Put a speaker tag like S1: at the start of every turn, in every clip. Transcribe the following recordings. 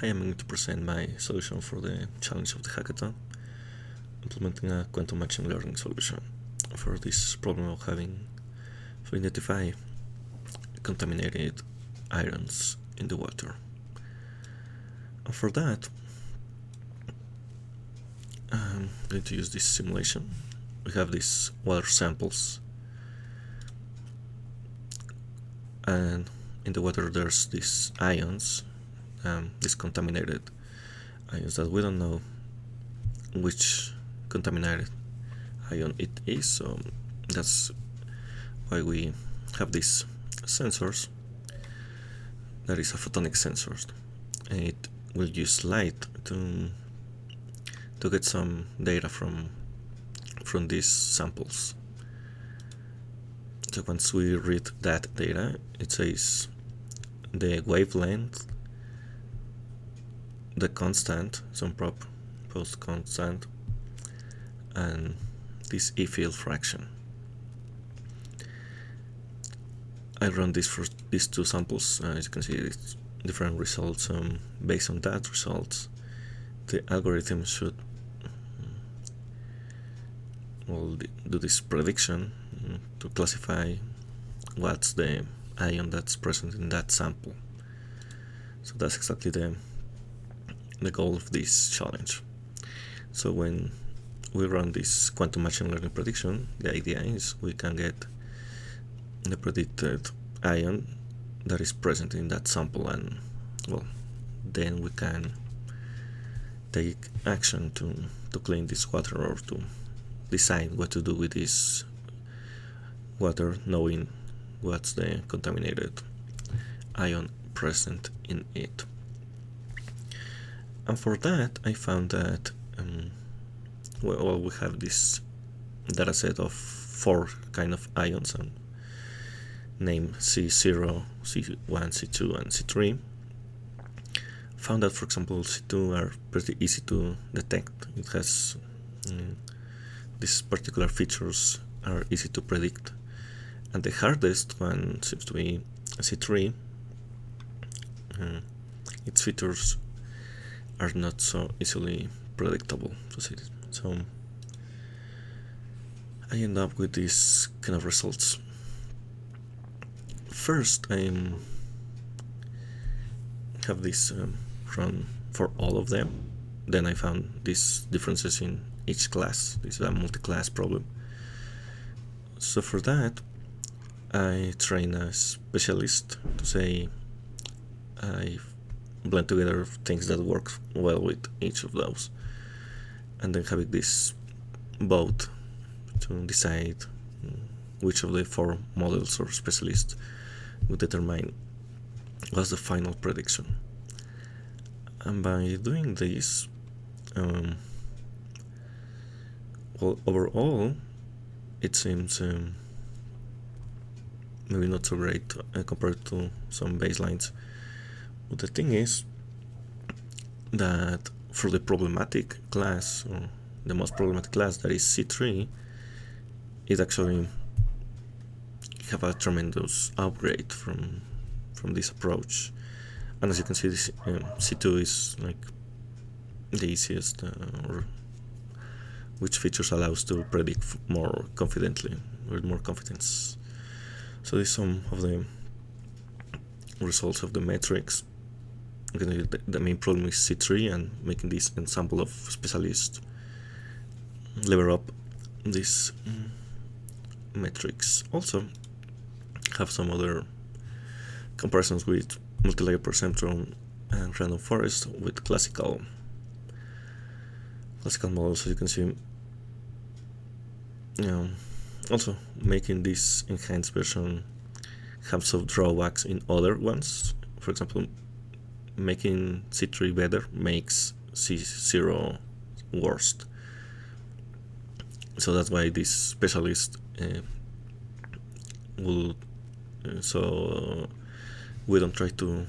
S1: I am going to present my solution for the challenge of the hackathon, implementing a quantum machine learning solution for this problem of having to identify contaminated ions in the water. And for that, I'm going to use this simulation. We have these water samples, and in the water there's these ions, these contaminated ions that we don't know which contaminated ion it is, so that's why we have these sensors. That is a photonic sensor, and it will use light to get some data from these samples. So once we read that data, it says the wavelength, the constant, some post constant, and this E-field fraction. I run this for these two samples. As you can see, it's different results. Based on that results, the algorithm should do this prediction to classify what's the ion that's present in that sample. So that's exactly the goal of this challenge. So when we run this quantum machine learning prediction, the idea is we can get the predicted ion that is present in that sample, and then we can take action to clean this water, or to decide what to do with this water, knowing what's the contaminated ion present in it. And for that, I found that we have this data set of 4 kind of ions, and named C0, C1, C2, and C3. Found that, for example, C2 are pretty easy to detect. It has these particular features are easy to predict, and the hardest one seems to be C3. Its features are not so easily predictable. So I end up with these kind of results. First, I have this run for all of them. Then I found these differences in each class. This is a multi-class problem. So for that, I train a specialist to say I blend together things that work well with each of those, and then having this vote to decide which of the 4 models or specialists will determine what's the final prediction. And by doing this, overall, it seems maybe not so great compared to some baselines. But the thing is that for the problematic class, or the most problematic class, that is C3, it actually have a tremendous upgrade from this approach. And as you can see, this C2 is like the easiest, or which features allows to predict more confidently, with more confidence. So this is some of the results of the metrics. The main problem is C3, and making this ensemble of specialists level up these metrics. Also have some other comparisons with multi-layer perceptron and random forest with classical models. So you can see, also making this enhanced version have some drawbacks in other ones. For example, making C3 better makes C0 worst. So that's why this specialist will. So we don't try to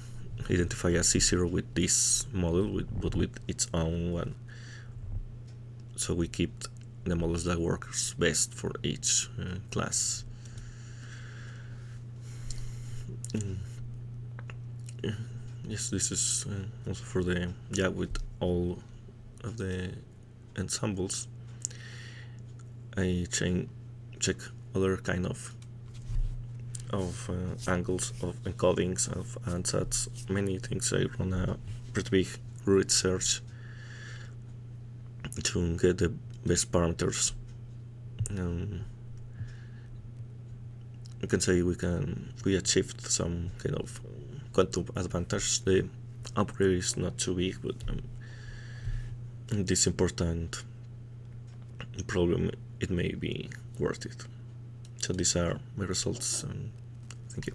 S1: identify a C0 with this model, but with its own one. So we keep the models that works best for each class. yes, this is also for the with all of the ensembles. I check other kind of angles of encodings of ansatz, many things. I run a pretty big root search to get the best parameters. You can say we achieved some kind of quantum advantage. The upgrade is not too big, but this important problem, it may be worth it. So these are my results, and thank you.